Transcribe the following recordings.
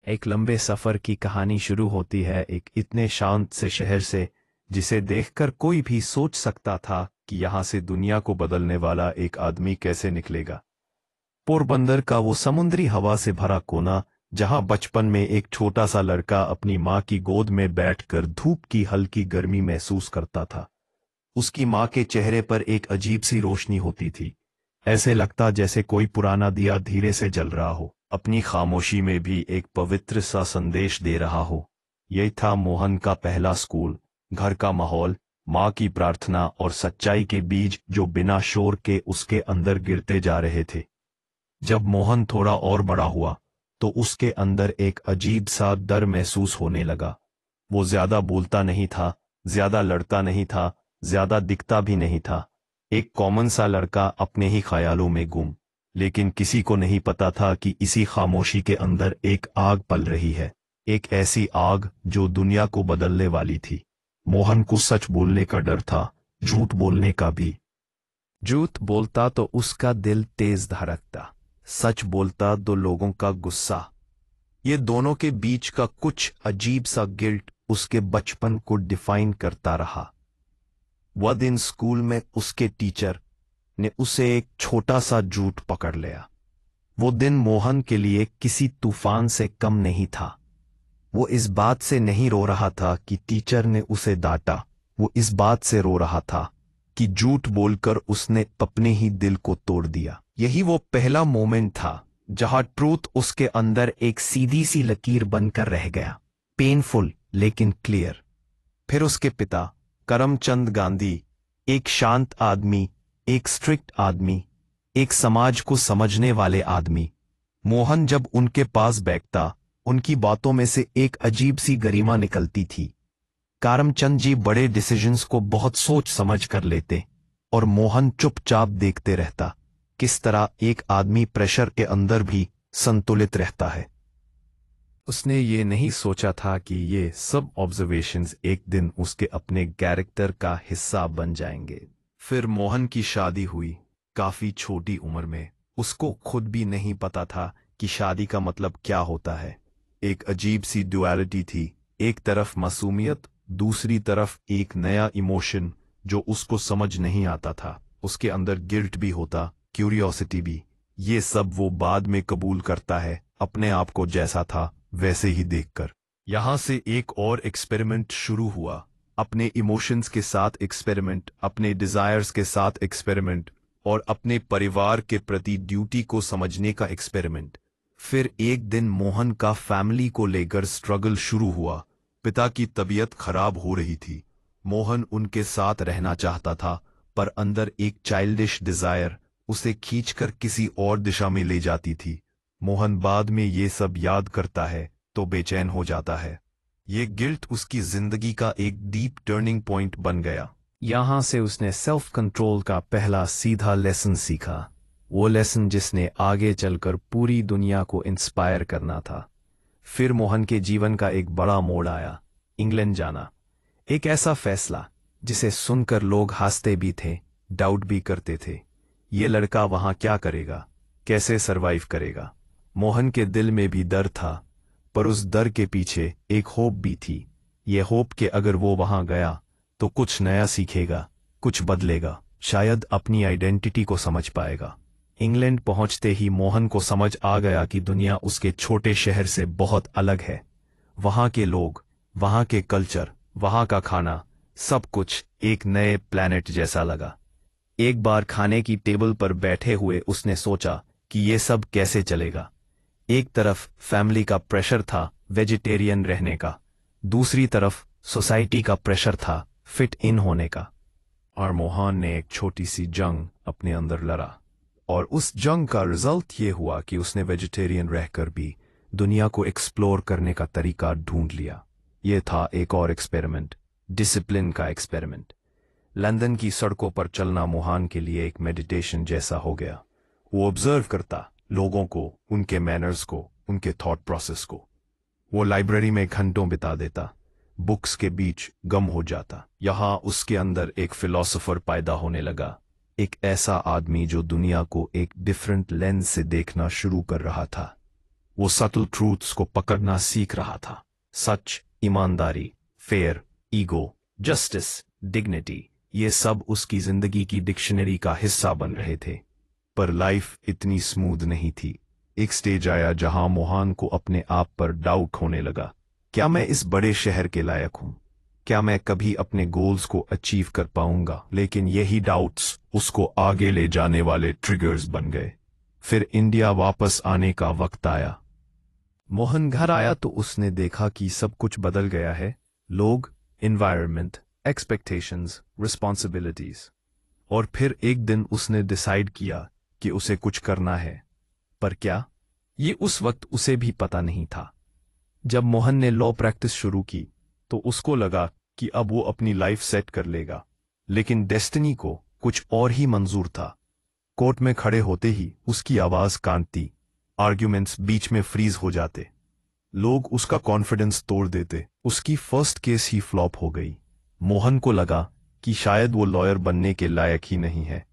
एक लंबे सफर की कहानी शुरू होती है एक इतने शांत से शहर से जिसे देखकर कोई भी सोच सकता था कि यहाँ से दुनिया को बदलने वाला एक आदमी कैसे निकलेगा। पोरबंदर का वो समुद्री हवा से भरा कोना, जहाँ बचपन में एक छोटा सा लड़का अपनी माँ की गोद में बैठकर धूप की हल्की गर्मी महसूस करता था। उसकी माँ के चेहरे पर एक अजीब सी रोशनी होती थी, ऐसे लगता जैसे कोई पुराना दिया धीरे से जल रहा हो, अपनी खामोशी में भी एक पवित्र सा संदेश दे रहा हो। यही था मोहन का पहला स्कूल, घर का माहौल, माँ की प्रार्थना और सच्चाई के बीज जो बिना शोर के उसके अंदर गिरते जा रहे थे। जब मोहन थोड़ा और बड़ा हुआ तो उसके अंदर एक अजीब सा डर महसूस होने लगा। वो ज्यादा बोलता नहीं था, ज्यादा लड़ता नहीं था, ज्यादा दिखता भी नहीं था, एक कॉमन सा लड़का अपने ही ख्यालों में गुम। लेकिन किसी को नहीं पता था कि इसी खामोशी के अंदर एक आग पल रही है, एक ऐसी आग जो दुनिया को बदलने वाली थी। मोहन को सच बोलने का डर था, झूठ बोलने का भी। झूठ बोलता तो उसका दिल तेज धड़कता, सच बोलता तो लोगों का गुस्सा। ये दोनों के बीच का कुछ अजीब सा गिल्ट उसके बचपन को डिफाइन करता रहा। वह दिन स्कूल में उसके टीचर ने उसे एक छोटा सा झूठ पकड़ लिया। वो दिन मोहन के लिए किसी तूफान से कम नहीं था। वो इस बात से नहीं रो रहा था कि टीचर ने उसे डांटा, वो इस बात से रो रहा था कि झूठ बोलकर उसने अपने ही दिल को तोड़ दिया। यही वो पहला मोमेंट था जहां ट्रूथ उसके अंदर एक सीधी सी लकीर बनकर रह गया, पेनफुल लेकिन क्लियर। फिर उसके पिता करमचंद गांधी, एक शांत आदमी, एक स्ट्रिक्ट आदमी, एक समाज को समझने वाले आदमी। मोहन जब उनके पास बैठता, उनकी बातों में से एक अजीब सी गरिमा निकलती थी। करमचंद जी बड़े डिसीजंस को बहुत सोच समझ कर लेते और मोहन चुपचाप देखते रहता, किस तरह एक आदमी प्रेशर के अंदर भी संतुलित रहता है। उसने ये नहीं सोचा था कि ये सब ऑब्जर्वेशंस एक दिन उसके अपने कैरेक्टर का हिस्सा बन जाएंगे। फिर मोहन की शादी हुई, काफी छोटी उम्र में। उसको खुद भी नहीं पता था कि शादी का मतलब क्या होता है। एक अजीब सी ड्युअलिटी थी, एक तरफ मासूमियत, दूसरी तरफ एक नया इमोशन जो उसको समझ नहीं आता था। उसके अंदर गिल्ट भी होता, क्यूरियोसिटी भी। ये सब वो बाद में कबूल करता है, अपने आप को जैसा था वैसे ही देखकर। यहां से एक और एक्सपेरिमेंट शुरू हुआ, अपने इमोशंस के साथ एक्सपेरिमेंट, अपने डिजायर्स के साथ एक्सपेरिमेंट और अपने परिवार के प्रति ड्यूटी को समझने का एक्सपेरिमेंट। फिर एक दिन मोहन का फैमिली को लेकर स्ट्रगल शुरू हुआ। पिता की तबीयत खराब हो रही थी। मोहन उनके साथ रहना चाहता था, पर अंदर एक चाइल्डिश डिजायर उसे खींचकर किसी और दिशा में ले जाती थी। मोहन बाद में ये सब याद करता है तो बेचैन हो जाता है। ये गिल्ट उसकी जिंदगी का एक डीप टर्निंग पॉइंट बन गया। यहां से उसने सेल्फ कंट्रोल का पहला सीधा लेसन सीखा, वो लेसन जिसने आगे चलकर पूरी दुनिया को इंस्पायर करना था। फिर मोहन के जीवन का एक बड़ा मोड़ आया, इंग्लैंड जाना। एक ऐसा फैसला जिसे सुनकर लोग हंसते भी थे, डाउट भी करते थे। ये लड़का वहां क्या करेगा, कैसे सरवाइव करेगा। मोहन के दिल में भी डर था, पर उस डर के पीछे एक होप भी थी। ये होप कि अगर वो वहां गया तो कुछ नया सीखेगा, कुछ बदलेगा, शायद अपनी आइडेंटिटी को समझ पाएगा। इंग्लैंड पहुंचते ही मोहन को समझ आ गया कि दुनिया उसके छोटे शहर से बहुत अलग है। वहां के लोग, वहां के कल्चर, वहां का खाना, सब कुछ एक नए प्लैनेट जैसा लगा। एक बार खाने की टेबल पर बैठे हुए उसने सोचा कि ये सब कैसे चलेगा। एक तरफ फैमिली का प्रेशर था वेजिटेरियन रहने का, दूसरी तरफ सोसाइटी का प्रेशर था फिट इन होने का। और मोहन ने एक छोटी सी जंग अपने अंदर लड़ा, और उस जंग का रिजल्ट ये हुआ कि उसने वेजिटेरियन रहकर भी दुनिया को एक्सप्लोर करने का तरीका ढूंढ लिया। ये था एक और एक्सपेरिमेंट, डिसिप्लिन का एक्सपेरिमेंट। लंदन की सड़कों पर चलना मोहन के लिए एक मेडिटेशन जैसा हो गया। वो ऑब्जर्व करता लोगों को, उनके मैनर्स को, उनके थॉट प्रोसेस को। वो लाइब्रेरी में घंटों बिता देता, बुक्स के बीच गम हो जाता। यहाँ उसके अंदर एक फिलोसोफर पैदा होने लगा, एक ऐसा आदमी जो दुनिया को एक डिफरेंट लेंस से देखना शुरू कर रहा था। वो सटल ट्रूथ्स को पकड़ना सीख रहा था। सच, ईमानदारी, फेयर, ईगो, जस्टिस, डिग्निटी, ये सब उसकी जिंदगी की डिक्शनरी का हिस्सा बन रहे थे। पर लाइफ इतनी स्मूथ नहीं थी। एक स्टेज आया जहां मोहन को अपने आप पर डाउट होने लगा। क्या मैं इस बड़े शहर के लायक हूं? क्या मैं कभी अपने गोल्स को अचीव कर पाऊंगा? लेकिन यही डाउट्स उसको आगे ले जाने वाले ट्रिगर्स बन गए। फिर इंडिया वापस आने का वक्त आया। मोहन घर आया तो उसने देखा कि सब कुछ बदल गया है। लोग, एनवायरनमेंट, एक्सपेक्टेशंस, रिस्पॉन्सिबिलिटीज। और फिर एक दिन उसने डिसाइड किया कि उसे कुछ करना है। पर क्या? ये उस वक्त उसे भी पता नहीं था। जब मोहन ने लॉ प्रैक्टिस शुरू की तो उसको लगा कि अब वो अपनी लाइफ सेट कर लेगा। लेकिन डेस्टिनी को कुछ और ही मंजूर था। कोर्ट में खड़े होते ही उसकी आवाज कांपती, आर्ग्यूमेंट्स बीच में फ्रीज हो जाते, लोग उसका कॉन्फिडेंस तोड़ देते। उसकी फर्स्ट केस ही फ्लॉप हो गई। मोहन को लगा कि शायद वो लॉयर बनने के लायक ही नहीं है।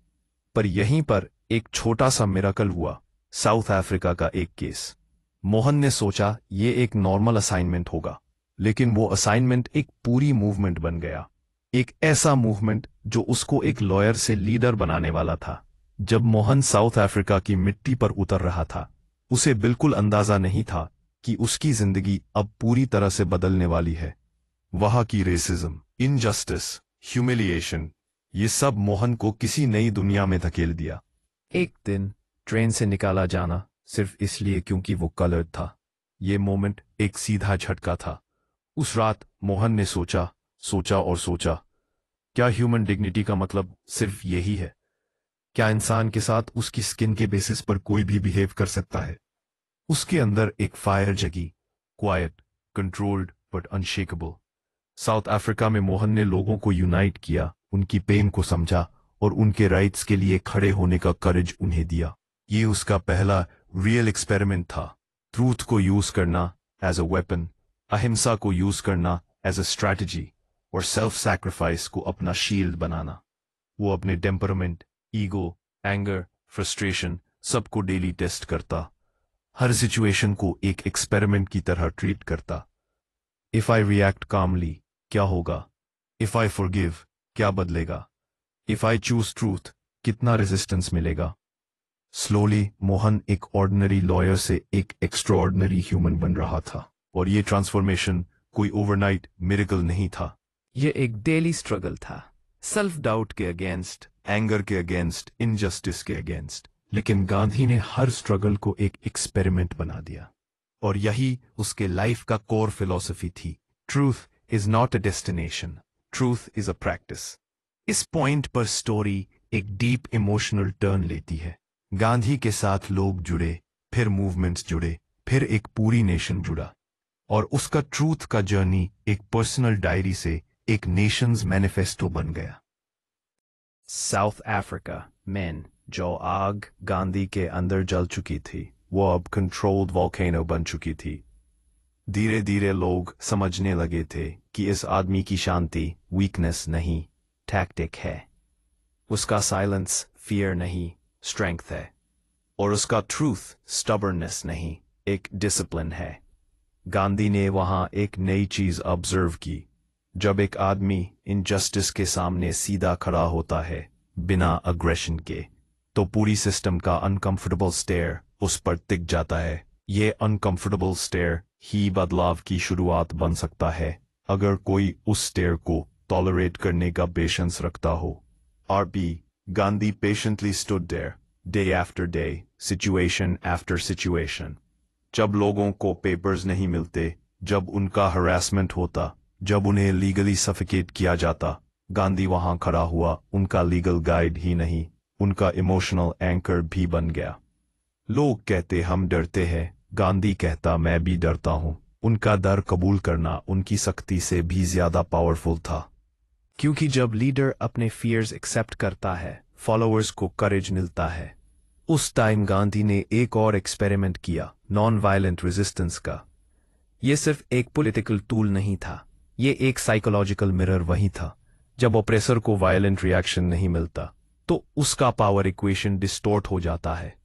पर यहीं पर एक छोटा सा मिरेकल हुआ। साउथ अफ्रीका का एक केस। मोहन ने सोचा ये एक नॉर्मल असाइनमेंट होगा, लेकिन वो असाइनमेंट एक पूरी मूवमेंट बन गया। एक ऐसा मूवमेंट जो उसको एक लॉयर से लीडर बनाने वाला था। जब मोहन साउथ अफ्रीका की मिट्टी पर उतर रहा था, उसे बिल्कुल अंदाजा नहीं था कि उसकी जिंदगी अब पूरी तरह से बदलने वाली है। वहां की रेसिज्म, इनजस्टिस, ह्यूमिलिएशन, ये सब मोहन को किसी नई दुनिया में धकेल दिया। एक दिन ट्रेन से निकाला जाना सिर्फ इसलिए क्योंकि वो कलर्ड था। ये मोमेंट एक सीधा झटका था। उस रात मोहन ने सोचा और सोचा, क्या ह्यूमन डिग्निटी का मतलब सिर्फ यही है? क्या इंसान के साथ उसकी स्किन के बेसिस पर कोई भी बिहेव कर सकता है? उसके अंदर एक फायर जगी, quite, controlled but unshakeable. South Africa में मोहन ने लोगों को यूनाइट किया, उनकी पेन को समझा और उनके राइट्स के लिए खड़े होने का करेज उन्हें दिया। ये उसका पहला रियल एक्सपेरिमेंट था। ट्रूथ को यूज करना एज अ वेपन, अहिंसा को यूज करना एज अ स्ट्रैटेजी, और सेल्फ सैक्रिफाइस को अपना शील्ड बनाना। वो अपने टेम्परामेंट, ईगो, एंगर, फ्रस्ट्रेशन सबको डेली टेस्ट करता। हर सिचुएशन को एक एक्सपेरिमेंट की तरह ट्रीट करता। इफ आई रिएक्ट कामली, क्या होगा? इफ आई फॉरगिव, क्या बदलेगा? इफ आई चूज ट्रूथ, कितना रेजिस्टेंस मिलेगा? स्लोली मोहन एक ऑर्डिनरी लॉयर से एक एक्स्ट्राऑर्डिनरी ह्यूमन बन रहा था। और ये ट्रांसफॉर्मेशन कोई ओवरनाइट मिरेकल नहीं था। ये एक डेली स्ट्रगल था। सेल्फ डाउट के अगेंस्ट, एंगर के अगेंस्ट, इनजस्टिस के अगेंस्ट। लेकिन गांधी ने हर स्ट्रगल को एक एक्सपेरिमेंट बना दिया। और यही उसके लाइफ का कोर फिलॉसफी थी। Truth is not a destination, truth is a practice. इस पॉइंट पर स्टोरी एक डीप इमोशनल टर्न लेती है। गांधी के साथ लोग जुड़े, फिर मूवमेंट्स जुड़े, फिर एक पूरी नेशन जुड़ा। और उसका ट्रूथ का जर्नी एक पर्सनल डायरी से एक नेशंस मैनिफेस्टो बन गया। साउथ अफ्रीका में जो आग गांधी के अंदर जल चुकी थी, वो अब कंट्रोल्ड वोल्केनो बन चुकी थी। धीरे धीरे लोग समझने लगे थे कि इस आदमी की शांति वीकनेस नहीं, टैक्टिक है। उसका साइलेंस फियर नहीं, स्ट्रेंथ है। और उसका ट्रूथ स्टबर्ननेस नहीं, एक डिसिप्लिन है। गांधी ने वहां एक नई चीज ऑब्जर्व की। जब एक आदमी इनजस्टिस के सामने सीधा खड़ा होता है, बिना अग्रेशन के, तो पूरी सिस्टम का अनकंफर्टेबल स्टेयर उस पर टिक जाता है। ये अनकंफर्टेबल स्टेयर ही बदलाव की शुरुआत बन सकता है, अगर कोई उस स्टेयर को टॉलरेट करने का पेशेंस रखता हो। RB. Gandhi patiently stood there, day after day, situation after situation. जब लोगों को पेपर्स नहीं मिलते, जब उनका हरासमेंट होता, जब उन्हें लीगली सफिकेट किया जाता, गांधी वहां खड़ा हुआ, उनका लीगल गाइड ही नहीं, उनका इमोशनल एंकर भी बन गया। लोग कहते हम डरते हैं, गांधी कहता मैं भी डरता हूं। उनका डर कबूल करना उनकी सख्ती से भी ज्यादा पावरफुल था। क्योंकि जब लीडर अपने फियर्स एक्सेप्ट करता है, फॉलोअर्स को करेज मिलता है। उस टाइम गांधी ने एक और एक्सपेरिमेंट किया, नॉन वायलेंट रेजिस्टेंस का। यह सिर्फ एक पॉलिटिकल टूल नहीं था, यह एक साइकोलॉजिकल मिरर वही था। जब ऑप्रेसर को वायलेंट रिएक्शन नहीं मिलता, तो उसका पावर इक्वेशन डिस्टॉर्ट हो जाता है।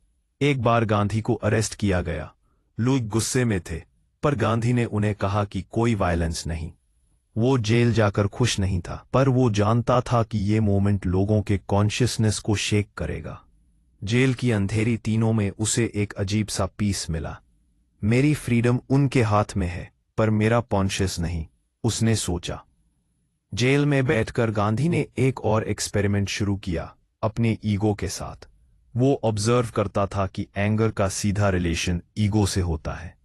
एक बार गांधी को अरेस्ट किया गया। लोग गुस्से में थे, पर गांधी ने उन्हें कहा कि कोई वायलेंस नहीं। वो जेल जाकर खुश नहीं था, पर वो जानता था कि ये मोमेंट लोगों के कॉन्शियसनेस को शेक करेगा। जेल की अंधेरी तीनों में उसे एक अजीब सा पीस मिला। मेरी फ्रीडम उनके हाथ में है, पर मेरा कॉन्शियस नहीं, उसने सोचा। जेल में बैठकर गांधी ने एक और एक्सपेरिमेंट शुरू किया, अपने ईगो के साथ। वो ऑब्जर्व करता था कि एंगर का सीधा रिलेशन ईगो से होता है।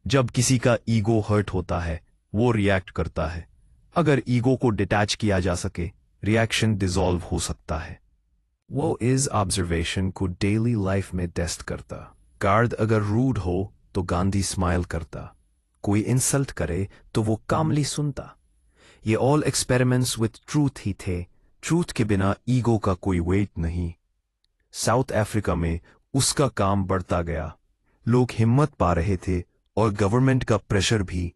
जब किसी का ईगो हर्ट होता है, वो रिएक्ट करता है। अगर ईगो को डिटैच किया जा सके, रिएक्शन डिसॉल्व हो सकता है। वो इस ऑब्जर्वेशन को डेली लाइफ में टेस्ट करता। गार्ड अगर रूड हो तो गांधी स्माइल करता, कोई इंसल्ट करे तो वो कामली सुनता। ये ऑल एक्सपेरिमेंट्स विथ ट्रूथ ही थे। ट्रूथ के बिना ईगो का कोई वेट नहीं। साउथ अफ्रीका में उसका काम बढ़ता गया। लोग हिम्मत पा रहे थे और गवर्नमेंट का प्रेशर भी।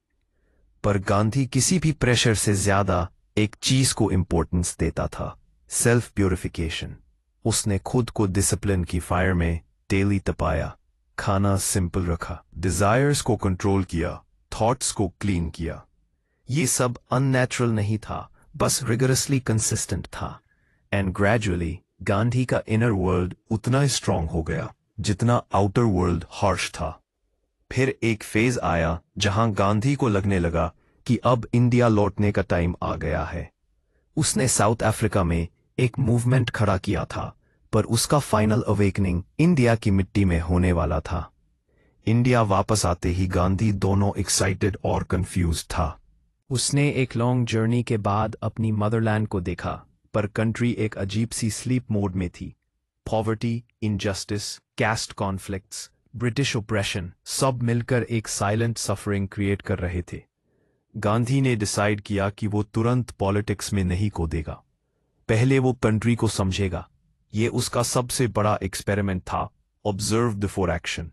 पर गांधी किसी भी प्रेशर से ज्यादा एक चीज को इंपॉर्टेंस देता था, सेल्फ प्यूरिफिकेशन। उसने खुद को डिसिप्लिन की फायर में डेली तपाया, खाना सिंपल रखा, डिजायर्स को कंट्रोल किया, थॉट्स को क्लीन किया। ये सब अननेचुरल नहीं था, बस रिगरसली कंसिस्टेंट था। एंड ग्रेजुअली गांधी का इनर वर्ल्ड उतना स्ट्रांग हो गया जितना आउटर वर्ल्ड हार्श था। फिर एक फेज आया जहां गांधी को लगने लगा कि अब इंडिया लौटने का टाइम आ गया है। उसने साउथ अफ्रीका में एक मूवमेंट खड़ा किया था, पर उसका फाइनल अवेकनिंग इंडिया की मिट्टी में होने वाला था। इंडिया वापस आते ही गांधी दोनों एक्साइटेड और कंफ्यूज था। उसने एक लॉन्ग जर्नी के बाद अपनी मदरलैंड को देखा, पर कंट्री एक अजीब सी स्लीप मोड में थी। Poverty, injustice, caste conflicts, British oppression सब मिलकर एक साइलेंट सफरिंग क्रिएट कर रहे थे। गांधी ने डिसाइड किया कि वो तुरंत पॉलिटिक्स में नहीं कूदेगा। पहले वो कंट्री को समझेगा। ये उसका सबसे बड़ा एक्सपेरिमेंट था, ऑब्जर्व बिफोर एक्शन।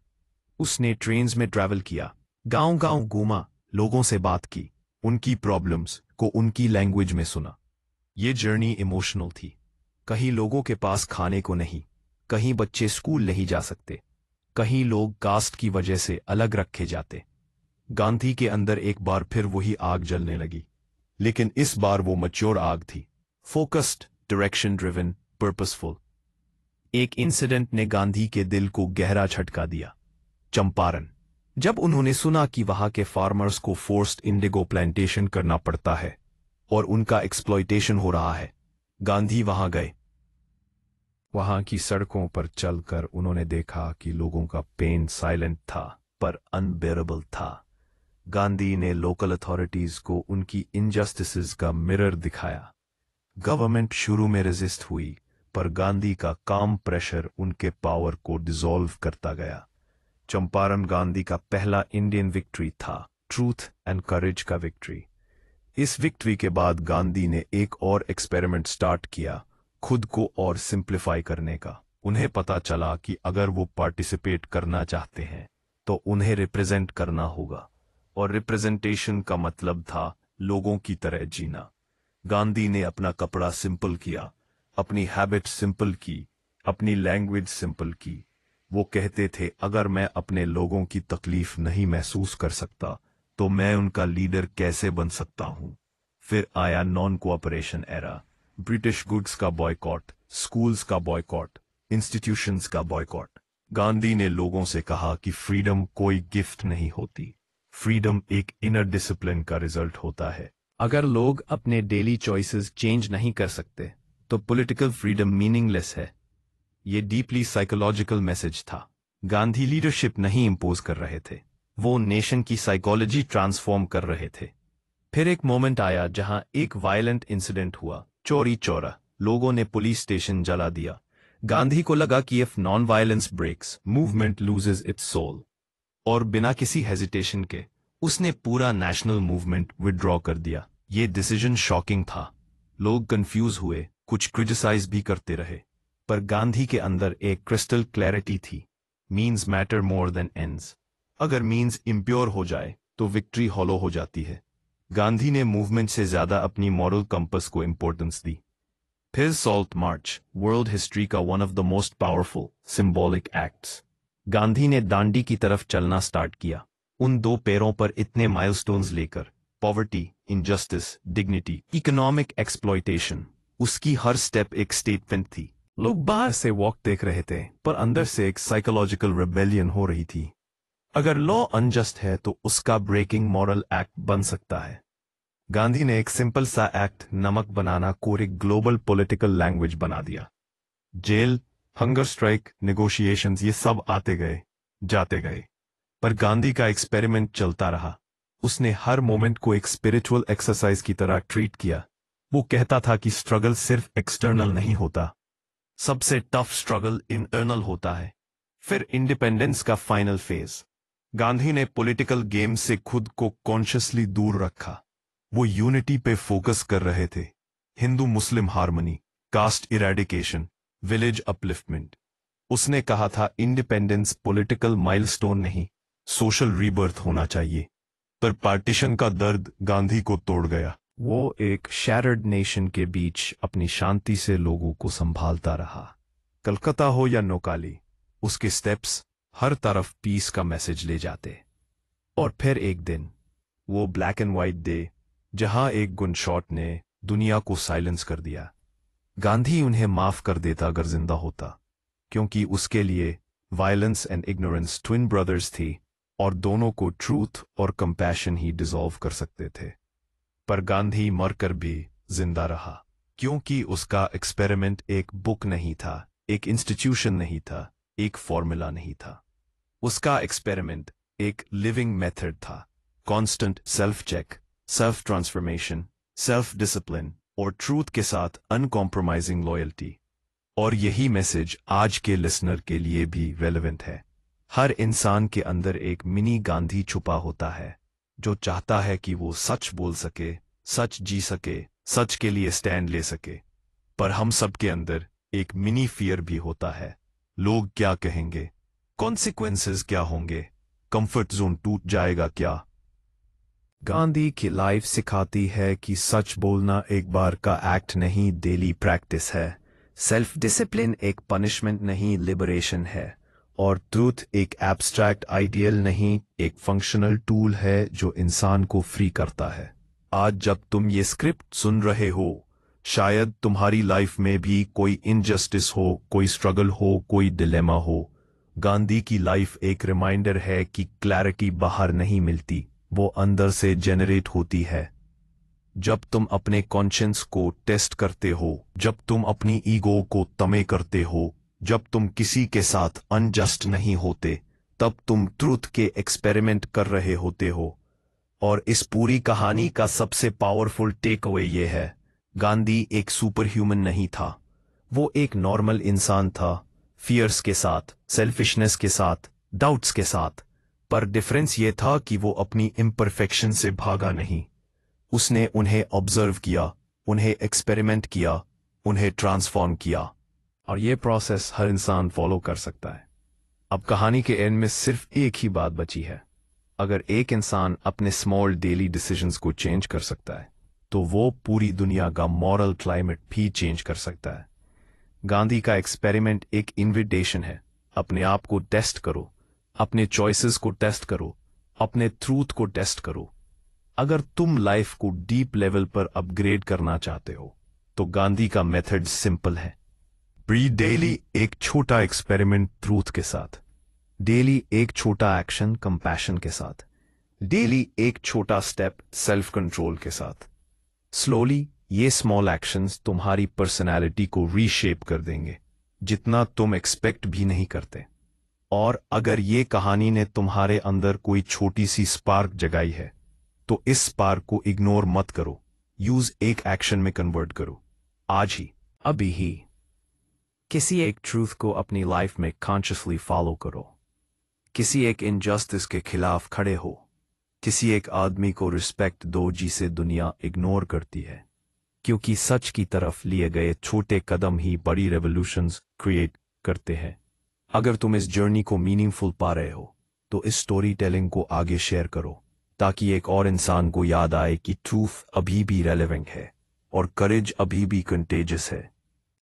उसने ट्रेन्स में ट्रैवल किया, गांव-गांव घूमा, लोगों से बात की, उनकी प्रॉब्लम्स को उनकी लैंग्वेज में सुना। ये जर्नी इमोशनल थी। कहीं लोगों के पास खाने को नहीं, कहीं बच्चे स्कूल नहीं जा सकते, कहीं लोग कास्ट की वजह से अलग रखे जाते। गांधी के अंदर एक बार फिर वही आग जलने लगी, लेकिन इस बार वो मैच्योर आग थी, फोकस्ड, डायरेक्शन ड्रिवन, पर्पसफुल। एक इंसिडेंट ने गांधी के दिल को गहरा झटका दिया। चंपारण। जब उन्होंने सुना कि वहां के फार्मर्स को फोर्स्ड इंडिगो प्लांटेशन करना पड़ता है और उनका एक्सप्लॉयटेशन हो रहा है, गांधी वहां गए। वहां की सड़कों पर चलकर उन्होंने देखा कि लोगों का पेन साइलेंट था पर अनबेरेबल था। गांधी ने लोकल अथॉरिटीज को उनकी इनजस्टिसेस का मिरर दिखाया। गवर्नमेंट शुरू में रेजिस्ट हुई, पर गांधी का काम प्रेशर उनके पावर को डिसॉल्व करता गया। चंपारण गांधी का पहला इंडियन विक्ट्री था, ट्रूथ एंड करेज का विक्ट्री। इस विक्ट्री के बाद गांधी ने एक और एक्सपेरिमेंट स्टार्ट किया, खुद को और सिंप्लीफाई करने का। उन्हें पता चला कि अगर वो पार्टिसिपेट करना चाहते हैं तो उन्हें रिप्रेजेंट करना होगा, और रिप्रेजेंटेशन का मतलब था लोगों की तरह जीना। गांधी ने अपना कपड़ा सिंपल किया, अपनी हैबिट सिंपल की, अपनी लैंग्वेज सिंपल की। वो कहते थे, अगर मैं अपने लोगों की तकलीफ नहीं महसूस कर सकता तो मैं उनका लीडर कैसे बन सकता हूं। फिर आया non cooperation era, British goods का बॉयकॉट, स्कूल्स का बॉयकॉट, इंस्टीट्यूशंस का बॉयकॉट। गांधी ने लोगों से कहा कि फ्रीडम कोई गिफ्ट नहीं होती, फ्रीडम एक इनर डिसिप्लिन का रिजल्ट होता है। अगर लोग अपने डेली चॉइसेस चेंज नहीं कर सकते तो पॉलिटिकल फ्रीडम मीनिंगलेस है। ये डीपली साइकोलॉजिकल मैसेज था। गांधी लीडरशिप नहीं इंपोज कर रहे थे, वो नेशन की साइकोलॉजी ट्रांसफॉर्म कर रहे थे। फिर एक मोमेंट आया जहां एक वायलेंट इंसिडेंट हुआ, चोरी चौरा। लोगों ने पुलिस स्टेशन जला दिया। गांधी को लगा कि if non violence breaks, movement loses its soul. और बिना किसी हेजिटेशन के उसने पूरा नेशनल मूवमेंट विड्रॉ कर दिया। ये डिसीजन शॉकिंग था। लोग कंफ्यूज हुए, कुछ क्रिटिसाइज भी करते रहे, पर गांधी के अंदर एक क्रिस्टल क्लैरिटी थी, means matter more than ends. अगर मीन्स इम्प्योर हो जाए तो विक्ट्री हॉलो हो जाती है। गांधी ने मूवमेंट से ज्यादा अपनी मॉरल कंपस को इंपॉर्टेंस दी। फिर सॉल्ट मार्च, वर्ल्ड हिस्ट्री का one of the most powerful symbolic acts. Gandhi ने दांडी की तरफ चलना स्टार्ट किया, उन दो पैरों पर इतने माइलस्टोन्स लेकर, poverty, injustice, dignity, economic exploitation. उसकी हर स्टेप एक स्टेटमेंट थी। लोग बाहर से वॉक देख रहे थे, पर अंदर से एक साइकोलॉजिकल रिबेलियन हो रही थी। अगर लॉ अनजस्ट है तो उसका ब्रेकिंग मॉरल एक्ट बन सकता है। गांधी ने एक सिंपल सा एक्ट, नमक बनाना, को एक ग्लोबल पॉलिटिकल लैंग्वेज बना दिया। जेल, हंगर स्ट्राइक, नेगोशिएशंस, ये सब आते गए, जाते गए, पर गांधी का एक्सपेरिमेंट चलता रहा। उसने हर मोमेंट को एक स्पिरिचुअल एक्सरसाइज की तरह ट्रीट किया। वो कहता था कि स्ट्रगल सिर्फ एक्सटर्नल नहीं होता, सबसे टफ स्ट्रगल इंटरनल होता है। फिर इंडिपेंडेंस का फाइनल फेज। गांधी ने पॉलिटिकल गेम से खुद को कॉन्शियसली दूर रखा। वो यूनिटी पे फोकस कर रहे थे, Hindu Muslim harmony, caste eradication, village upliftment. उसने कहा था इंडिपेंडेंस पॉलिटिकल माइलस्टोन नहीं, सोशल रीबर्थ होना चाहिए। पर पार्टीशन का दर्द गांधी को तोड़ गया। वो एक शैटर्ड नेशन के बीच अपनी शांति से लोगों को संभालता रहा। कलकत्ता हो या नौकाली, उसके स्टेप्स हर तरफ पीस का मैसेज ले जाते। और फिर एक दिन, वो ब्लैक एंड व्हाइट डे, जहां एक गुनशॉट ने दुनिया को साइलेंस कर दिया। गांधी उन्हें माफ कर देता अगर जिंदा होता, क्योंकि उसके लिए violence and ignorance twin brothers थी और दोनों को ट्रूथ और कंपैशन ही डिसॉल्व कर सकते थे। पर गांधी मरकर भी जिंदा रहा, क्योंकि उसका एक्सपेरिमेंट एक बुक नहीं था, एक इंस्टीट्यूशन नहीं था, एक फॉर्मूला नहीं था। उसका एक्सपेरिमेंट एक लिविंग मेथड था। Constant self check, self transformation, self discipline और ट्रूथ के साथ अनकॉम्प्रोमाइजिंग लॉयल्टी। और यही मैसेज आज के लिसनर के लिए भी रेलेवेंट है। हर इंसान के अंदर एक मिनी गांधी छुपा होता है, जो चाहता है कि वो सच बोल सके, सच जी सके, सच के लिए स्टैंड ले सके। पर हम सब के अंदर एक मिनी फियर भी होता है। लोग क्या कहेंगे, कॉन्सिक्वेंसेस क्या होंगे, कंफर्ट जोन टूट जाएगा क्या। गांधी की लाइफ सिखाती है कि सच बोलना एक बार का एक्ट नहीं, डेली प्रैक्टिस है। सेल्फ डिसिप्लिन एक पनिशमेंट नहीं, लिबरेशन है। और ट्रूथ एक एब्स्ट्रैक्ट आइडियल नहीं, एक फंक्शनल टूल है जो इंसान को फ्री करता है। आज जब तुम ये स्क्रिप्ट सुन रहे हो, शायद तुम्हारी लाइफ में भी कोई इनजस्टिस हो, कोई स्ट्रगल हो, कोई डिलेमा हो। गांधी की लाइफ एक रिमाइंडर है कि क्लैरिटी बाहर नहीं मिलती, वो अंदर से जेनरेट होती है। जब तुम अपने कॉन्शियंस को टेस्ट करते हो, जब तुम अपनी ईगो को तमे करते हो, जब तुम किसी के साथ अनजस्ट नहीं होते, तब तुम ट्रूथ के एक्सपेरिमेंट कर रहे होते हो। और इस पूरी कहानी का सबसे पावरफुल टेक अवे ये है, गांधी एक सुपर ह्यूमन नहीं था। वो एक नॉर्मल इंसान था, फियर्स के साथ, सेल्फिशनेस के साथ, डाउट्स के साथ। पर डिफरेंस ये था कि वो अपनी इम्परफेक्शन से भागा नहीं। उसने उन्हें ऑब्जर्व किया, उन्हें एक्सपेरिमेंट किया, उन्हें ट्रांसफॉर्म किया। और ये प्रोसेस हर इंसान फॉलो कर सकता है। अब कहानी के एंड में सिर्फ एक ही बात बची है। अगर एक इंसान अपने स्मॉल डेली डिसीजंस को चेंज कर सकता है, तो वो पूरी दुनिया का मॉरल क्लाइमेट भी चेंज कर सकता है। गांधी का एक्सपेरिमेंट एक इनविटेशन है। अपने आप को टेस्ट करो, अपने चॉइसेस को टेस्ट करो, अपने ट्रूथ को टेस्ट करो। अगर तुम लाइफ को डीप लेवल पर अपग्रेड करना चाहते हो, तो गांधी का मेथड सिंपल है। ब्रीड डेली एक छोटा एक्सपेरिमेंट ट्रूथ के साथ, डेली एक छोटा एक्शन कंपैशन के साथ, डेली एक छोटा स्टेप सेल्फ कंट्रोल के साथ। स्लोली ये स्मॉल एक्शंस तुम्हारी पर्सनैलिटी को रीशेप कर देंगे, जितना तुम एक्सपेक्ट भी नहीं करते। और अगर ये कहानी ने तुम्हारे अंदर कोई छोटी सी स्पार्क जगाई है, तो इस स्पार्क को इग्नोर मत करो, यूज एक एक्शन में कन्वर्ट करो, आज ही, अभी ही। किसी एक ट्रूथ को अपनी लाइफ में कॉन्शियसली फॉलो करो। किसी एक इनजस्टिस के खिलाफ खड़े हो। किसी एक आदमी को रिस्पेक्ट दो जिसे दुनिया इग्नोर करती है, क्योंकि सच की तरफ लिए गए छोटे कदम ही बड़ी रेवोल्यूशंस क्रिएट करते हैं। अगर तुम इस जर्नी को मीनिंगफुल पा रहे हो, तो इस स्टोरी टेलिंग को आगे शेयर करो, ताकि एक और इंसान को याद आए कि ट्रूथ अभी भी रेलेवेंट है और करेज अभी भी कंटेजियस है।